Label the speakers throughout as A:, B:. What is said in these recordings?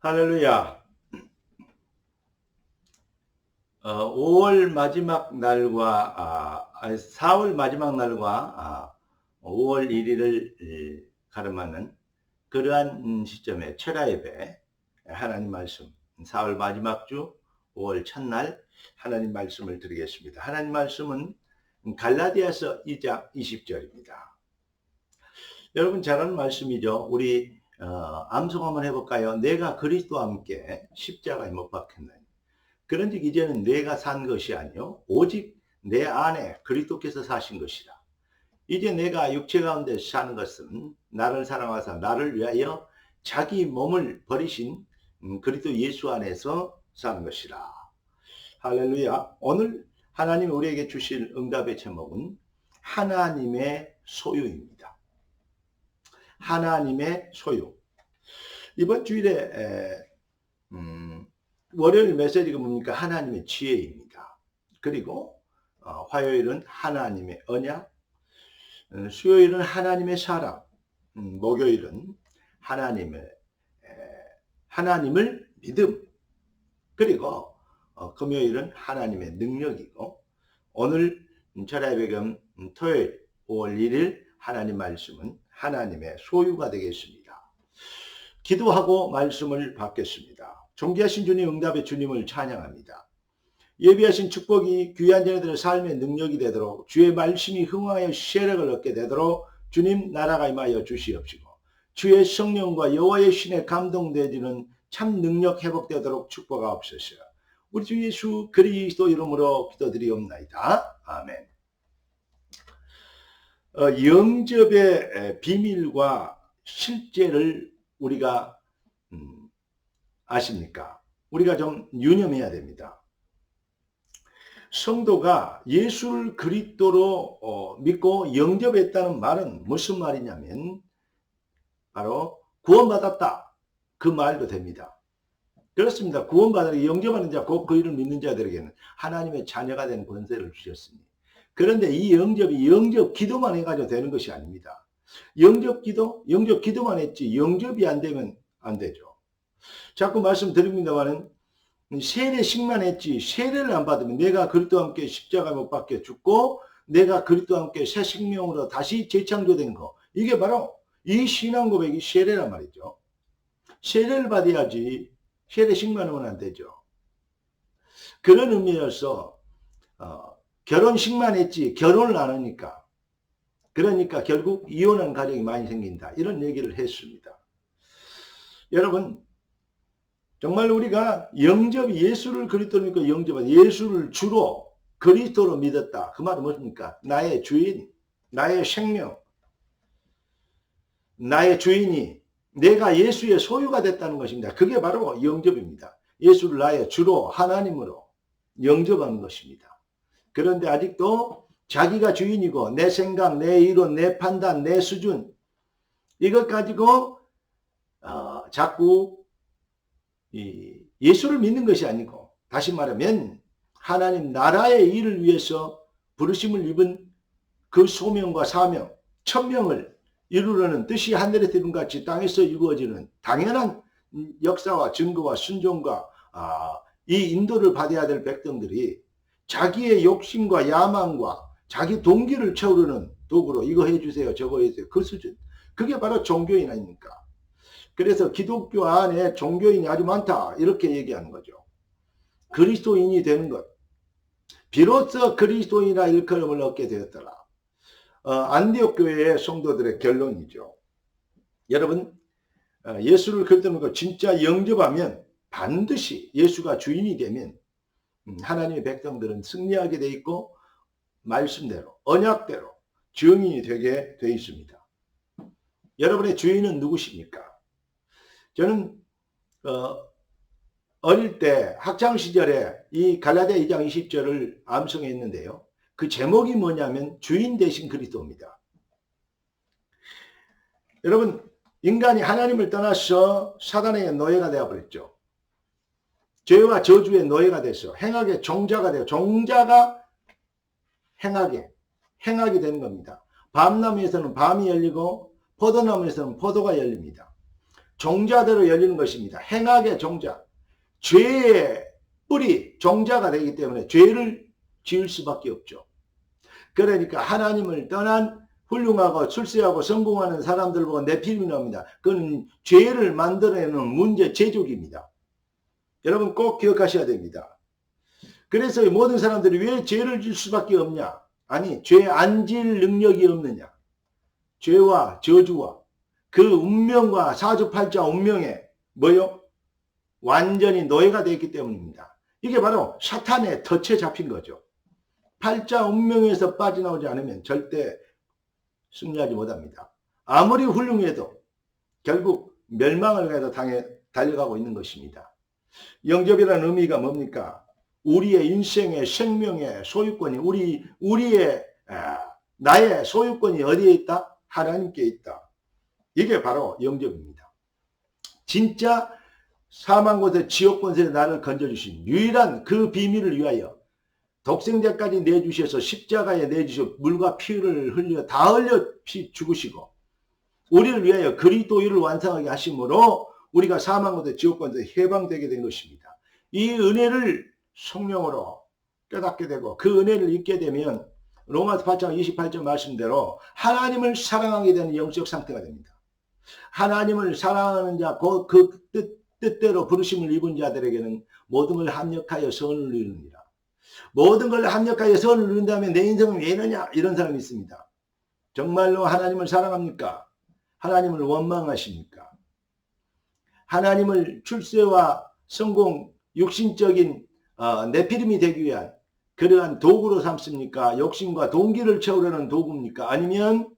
A: 할렐루야. 5월 마지막 날과 4월 마지막 날과 5월 1일을 가름하는 그러한 시점에 철야 예배 하나님 말씀 4월 마지막 주 5월 첫날 하나님 말씀을 드리겠습니다. 하나님 말씀은 갈라디아서 2장 20절입니다. 여러분 잘 아는 말씀이죠. 우리 암송 한번 해볼까요? 내가 그리스도와 함께 십자가에 못 박혔나니 그런즉 이제는 내가 산 것이 아니요 오직 내 안에 그리스도께서 사신 것이라. 이제 내가 육체 가운데 사는 것은 나를 사랑하사 나를 위하여 자기 몸을 버리신 그리스도 예수 안에서 사는 것이라. 할렐루야. 오늘 하나님 우리에게 주실 응답의 제목은 하나님의 소유입니다. 하나님의 소유. 이번 주일에 월요일 메시지가 뭡니까? 하나님의 지혜입니다. 그리고 화요일은 하나님의 언약, 수요일은 하나님의 사랑, 목요일은 하나님을 믿음, 그리고 금요일은 하나님의 능력이고, 오늘 철야배경 토요일 5월 1일 하나님 말씀은 하나님의 소유가 되겠습니다. 기도하고 말씀을 받겠습니다. 존귀하신 주님, 응답의 주님을 찬양합니다. 예비하신 축복이 귀한 자녀들의 삶의 능력이 되도록, 주의 말씀이 흥하여 세력을 얻게 되도록 주님 나라가 임하여 주시옵시고, 주의 성령과 여호와의 신에 감동되지는 참 능력 회복되도록 축복하옵소서. 우리 주 예수 그리스도 이름으로 기도드리옵나이다. 아멘. 영접의 비밀과 실제를 우리가 아십니까? 우리가 좀 유념해야 됩니다. 성도가 예수를 그리스도로 믿고 영접했다는 말은 무슨 말이냐면 바로 구원받았다, 그 말도 됩니다. 그렇습니다. 구원받아 영접하는 자, 곧 그 이름을 믿는 자들에게는 하나님의 자녀가 되는 권세를 주셨습니다. 그런데 이 영접이 영접 기도만 해가지고 되는 것이 아닙니다. 영접 기도만 했지 영접이 안 되면 안 되죠. 자꾸 말씀드립니다만은 세례식만 했지 세례를 안 받으면 내가 그리스도와 함께 십자가에 못 박혀 죽고 내가 그리스도와 함께 새 생명으로 다시 재창조된 거, 이게 바로 이 신앙 고백이 세례란 말이죠. 세례를 받아야지 세례식만 하면 안 되죠. 그런 의미여서 결혼식만 했지 결혼을 안 하니까, 그러니까 결국 이혼한 가정이 많이 생긴다, 이런 얘기를 했습니다. 여러분, 정말 우리가 영접이 예수를 그리스도로 믿고 영접한 예수를 주로 그리스도로 믿었다, 그 말은 무엇입니까? 나의 주인, 나의 생명, 나의 주인이 내가 예수의 소유가 됐다는 것입니다. 그게 바로 영접입니다. 예수를 나의 주로 하나님으로 영접하는 것입니다. 그런데 아직도 자기가 주인이고 내 생각, 내 이론, 내 판단, 내 수준, 이것 가지고 자꾸 예수를 믿는 것이 아니고, 다시 말하면 하나님 나라의 일을 위해서 부르심을 입은 그 소명과 사명, 천명을 이루려는 뜻이 하늘에서 이룬 같이 땅에서 이루어지는 당연한 역사와 증거와 순종과 이 인도를 받아야 될 백성들이 자기의 욕심과 야망과 자기 동기를 채우려는 도구로 이거 해주세요 저거 해주세요, 그 수준, 그게 바로 종교인 아닙니까? 그래서 기독교 안에 종교인이 아주 많다, 이렇게 얘기하는 거죠. 그리스도인이 되는 것, 비로소 그리스도인이라 일컬음을 얻게 되었더라. 안디옥 교회의 성도들의 결론이죠. 여러분, 예수를 그리스도로 믿고 진짜 영접하면 반드시 예수가 주인이 되면 하나님의 백성들은 승리하게 돼 있고 말씀대로 언약대로 증인이 되게 돼 있습니다. 여러분의 주인은 누구십니까? 저는 어릴 때 학창시절에 이 갈라디아 2장 20절을 암송했는데요. 그 제목이 뭐냐면 주인 대신 그리스도입니다. 여러분, 인간이 하나님을 떠나서 사단의 노예가 되어버렸죠. 죄와 저주의 노예가 돼서 행악의 종자가 되어, 종자가 행악이 되는 겁니다. 밤나무에서는 밤이 열리고 포도나무에서는 포도가 열립니다. 종자대로 열리는 것입니다. 행악의 종자, 죄의 뿌리, 종자가 되기 때문에 죄를 지을 수밖에 없죠. 그러니까 하나님을 떠난 훌륭하고 출세하고 성공하는 사람들 보고 네피림이 나옵니다. 그건 죄를 만들어내는 문제 제조기입니다. 여러분 꼭 기억하셔야 됩니다. 그래서 모든 사람들이 왜 죄를 질 수밖에 없냐? 아니, 죄 안 질 능력이 없느냐? 죄와 저주와 그 운명과 사주팔자 운명에 뭐요? 완전히 노예가 되었기 때문입니다. 이게 바로 사탄의 덫에 잡힌 거죠. 팔자 운명에서 빠져나오지 않으면 절대 승리하지 못합니다. 아무리 훌륭해도 결국 멸망을 위해서 달려가고 있는 것입니다. 영접이라는 의미가 뭡니까? 우리의 인생의 생명의 소유권이 우리의 나의 소유권이 어디에 있다? 하나님께 있다. 이게 바로 영접입니다. 진짜 사망 곳에 지옥 권세에 나를 건져주신 유일한 그 비밀을 위하여 독생자까지 내주셔서 십자가에 내주셔서 물과 피를 흘려 죽으시고 우리를 위하여 그리스도를 완성하게 하심으로 우리가 사망 곳에 지옥 권세에 해방되게 된 것입니다. 이 은혜를 성령으로 깨닫게 되고 그 은혜를 잊게 되면 로마서 8장 28절 말씀대로 하나님을 사랑하게 되는 영적 상태가 됩니다. 하나님을 사랑하는 자, 그 뜻대로 부르심을 입은 자들에게는 모든 걸 합력하여 선을 이루느니라. 모든 걸 합력하여 선을 이룬다면 내 인생은 왜 이러냐? 이런 사람이 있습니다. 정말로 하나님을 사랑합니까? 하나님을 원망하십니까? 하나님을 출세와 성공, 육신적인 네피림이 되기 위한 그러한 도구로 삼습니까? 욕심과 동기를 채우려는 도구입니까? 아니면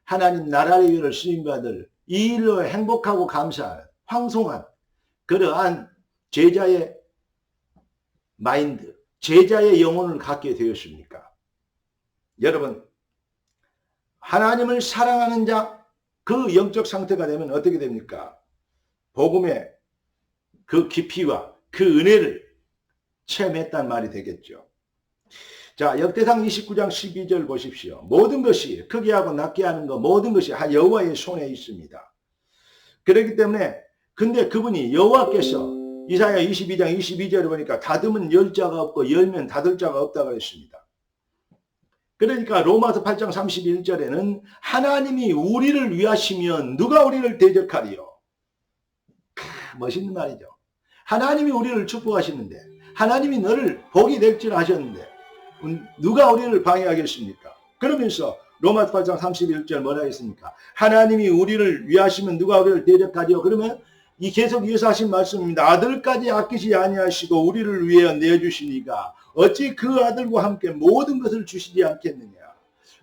A: 하나님 나라의 일을 쓰임받을 이 일로 행복하고 감사하는 황송한 그러한 제자의 마인드, 제자의 영혼을 갖게 되었습니까? 여러분, 하나님을 사랑하는 자, 그 영적 상태가 되면 어떻게 됩니까? 복음의 그 깊이와 그 은혜를 체험했단 말이 되겠죠. 자, 역대상 29장 12절 보십시오. 모든 것이 크게 하고 낮게 하는 것, 모든 것이 여호와의 손에 있습니다. 그렇기 때문에 근데 그분이 여호와께서 이사야 22장 22절에 보니까 닫으면 열 자가 없고 열면 닫을 자가 없다고 했습니다. 그러니까 로마서 8장 31절에는 하나님이 우리를 위하시면 누가 우리를 대적하리요? 멋있는 말이죠. 하나님이 우리를 축복하시는데 하나님이 너를 복이 될 줄 아셨는데 누가 우리를 방해하겠습니까? 그러면서 로마서 8장 31절 뭐라 했습니까? 하나님이 우리를 위하시면 누가 우리를 대적하리요? 그러면 이 계속 이어서 하신 말씀입니다. 아들까지 아끼지 아니하시고 우리를 위해 내주시니까 어찌 그 아들과 함께 모든 것을 주시지 않겠느냐.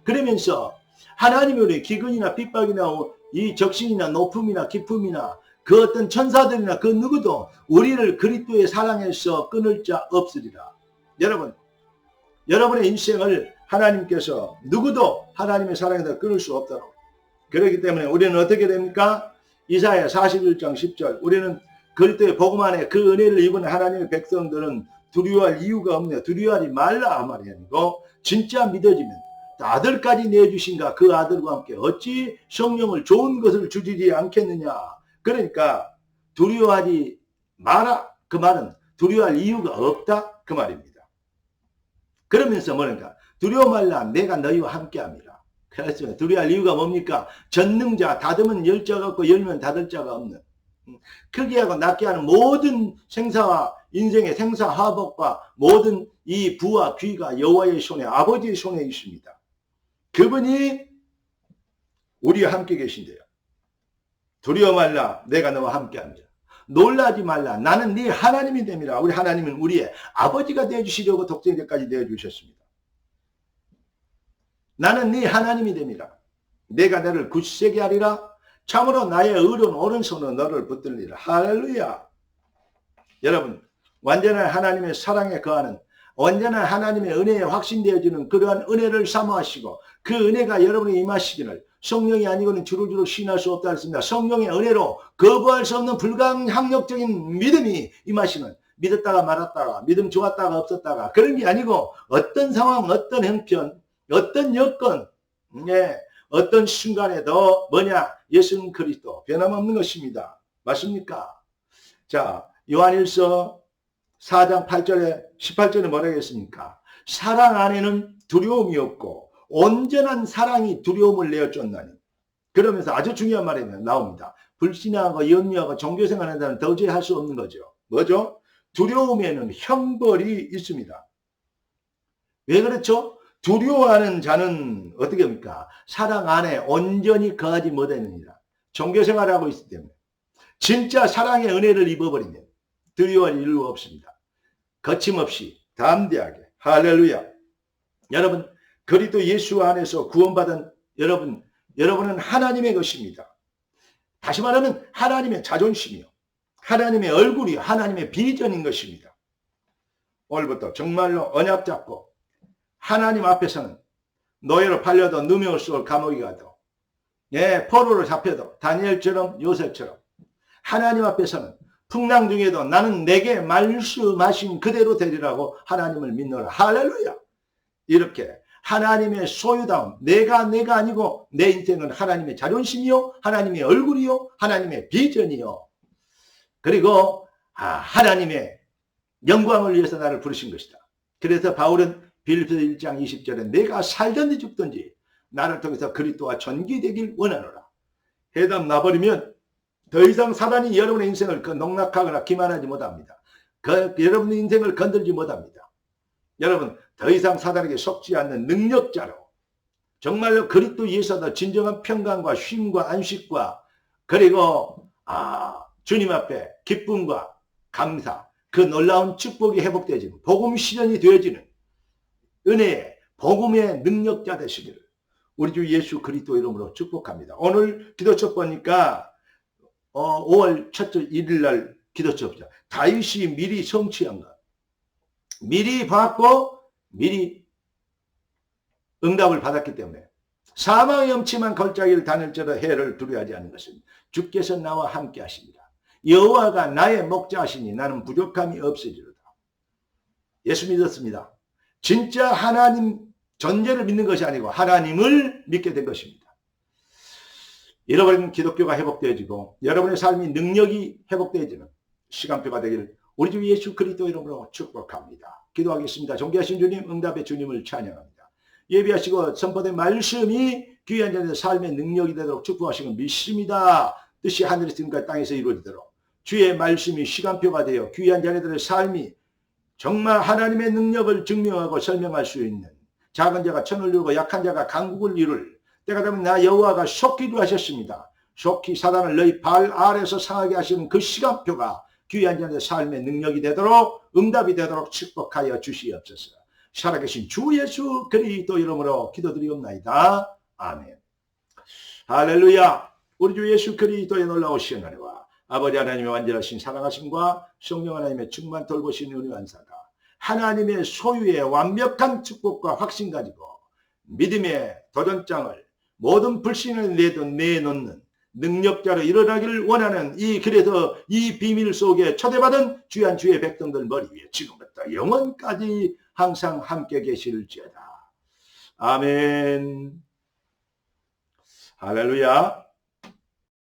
A: 그러면서 하나님이 우리 기근이나 핍박이나 이 적신이나 높음이나 기쁨이나 그 어떤 천사들이나 그 누구도 우리를 그리스도의 사랑에서 끊을 자 없으리라. 여러분, 여러분의 인생을 하나님께서 누구도 하나님의 사랑에서 끊을 수 없도록. 그렇기 때문에 우리는 어떻게 됩니까? 이사야 41장 10절 우리는 그리스도의 복음 안에 그 은혜를 입은 하나님의 백성들은 두려워할 이유가 없네요. 두려워하지 말라 말이 아니고 진짜 믿어지면 아들까지 내주신가 그 아들과 함께 어찌 성령을 좋은 것을 주지 않겠느냐. 그러니까 두려워하지 마라 그 말은 두려워할 이유가 없다 그 말입니다. 그러면서 뭐랄까 두려워 말라 내가 너희와 함께함이라. 그래서 두려워할 이유가 뭡니까? 전능자 닫으면 열 자가 없고 열면 닫을 자가 없는 크게 하고 낮게 하는 모든 생사와 인생의 생사화복과 모든 이 부와 귀가 여호와의 손에 아버지의 손에 있습니다. 그분이 우리와 함께 계신데요. 두려워 말라 내가 너와 함께합니다. 놀라지 말라 나는 네 하나님이 됨이라. 우리 하나님은 우리의 아버지가 되어주시려고 독생자까지 내어주셨습니다. 나는 네 하나님이 됨이라. 내가 너를 굳세게 하리라. 참으로 나의 의로운 오른손으로 너를 붙들리라. 할렐루야. 여러분 완전한 하나님의 사랑에 거하는 언제나 하나님의 은혜에 확신되어지는 그러한 은혜를 사모하시고 그 은혜가 여러분에 임하시기를 성령이 아니고는 주루주루 신할 수 없다 했습니다. 성령의 은혜로 거부할 수 없는 불가항력적인 믿음이 임하시는 믿었다가 말았다가 믿음 좋았다가 없었다가 그런 게 아니고 어떤 상황 어떤 형편 어떤 여건 어떤 순간에도 뭐냐 예수는 그리스도 변함없는 것입니다. 맞습니까? 자, 요한일서 4장 8절에 18절에 뭐라고 했습니까? 사랑 안에는 두려움이 없고 온전한 사랑이 두려움을 내어 쫓나니. 그러면서 아주 중요한 말이 나옵니다. 불신하고 염려하고 종교생활하는 자는 도저히 할 수 없는 거죠. 뭐죠? 두려움에는 형벌이 있습니다. 왜 그렇죠? 두려워하는 자는 어떻게 합니까? 사랑 안에 온전히 거하지 못하느니라. 종교생활하고 있기 때문에. 진짜 사랑의 은혜를 입어버리면 두려워할 이유가 없습니다. 거침없이 담대하게. 할렐루야. 여러분, 그리스도 예수 안에서 구원받은 여러분은 하나님의 것입니다. 다시 말하면 하나님의 자존심이요, 하나님의 얼굴이요, 하나님의 비전인 것입니다. 오늘부터 정말로 언약 잡고 하나님 앞에서는 노예로 팔려도 누명을 쓰고 감옥에 가도, 포로로 잡혀도 다니엘처럼 요셉처럼 하나님 앞에서는 풍랑 중에도 나는 내게 말씀하신 그대로 되리라고 하나님을 믿노라. 할렐루야. 이렇게 하나님의 소유다움, 내가 아니고 내 인생은 하나님의 자존심이요, 하나님의 얼굴이요, 하나님의 비전이요, 그리고 하나님의 영광을 위해서 나를 부르신 것이다. 그래서 바울은 빌립보서 1장 20절에 내가 살든지 죽든지 나를 통해서 그리스도와 전기되길 원하노라. 해답 나버리면 더 이상 사단이 여러분의 인생을 농락하거나 기만하지 못합니다. 여러분의 인생을 건들지 못합니다. 여러분, 더 이상 사단에게 속지 않는 능력자로 정말로 그리스도 예수의 진정한 평강과 쉼과 안식과 그리고 주님 앞에 기쁨과 감사, 그 놀라운 축복이 회복되어지는 복음 실현이 되어지는 은혜의 복음의 능력자 되시기를 우리 주 예수 그리스도 이름으로 축복합니다. 오늘 기도처 보니까 5월 첫째 1일날 기도처입니다. 다윗이 미리 성취한 것, 미리 받고 미리 응답을 받았기 때문에 사망의 엄침한 걸작이를 다닐지라도 해를 두려워하지 않는 것은 주께서 나와 함께 하십니다. 여호와가 나의 목자하시니 나는 부족함이 없으리로다. 예수 믿었습니다. 진짜 하나님 존재를 믿는 것이 아니고 하나님을 믿게 된 것입니다. 잃어버린 기독교가 회복되어지고 여러분의 삶이 능력이 회복되어지는 시간표가 되기를 우리 주 예수 그리스도 이름으로 축복합니다. 기도하겠습니다. 존귀하신 주님, 응답의 주님을 찬양합니다. 예비하시고 선포된 말씀이 귀한 자들의 삶의 능력이 되도록 축복하시는 믿습니다. 뜻이 하늘에서 지금까지 땅에서 이루어지도록 주의 말씀이 시간표가 되어 귀한 자들의 삶이 정말 하나님의 능력을 증명하고 설명할 수 있는, 작은 자가 천을 이루고 약한 자가 강국을 이룰 때가 되면 나 여호와가 속히 이루하셨습니다. 속히 사단을 너희 발 아래에서 상하게 하시는 그 시간표가 귀한 자들의 삶의 능력이 되도록, 응답이 되도록 축복하여 주시옵소서. 살아계신 주 예수 그리스도 이름으로 기도드리옵나이다. 아멘. 할렐루야. 우리 주 예수 그리스도의 놀라우신 은혜와 아버지 하나님의 완전하신 사랑하심과 성령 하나님의 충만 돌보신 은혜 완사가 하나님의 소유의 완벽한 축복과 확신 가지고 믿음의 도전장을 모든 불신을 내놓는 능력자로 일어나기를 원하는 그래서 이 비밀 속에 초대받은 주한 주의 백성들 머리 위에 지금부터 영원까지 항상 함께 계실지어다. 아멘. 할렐루야.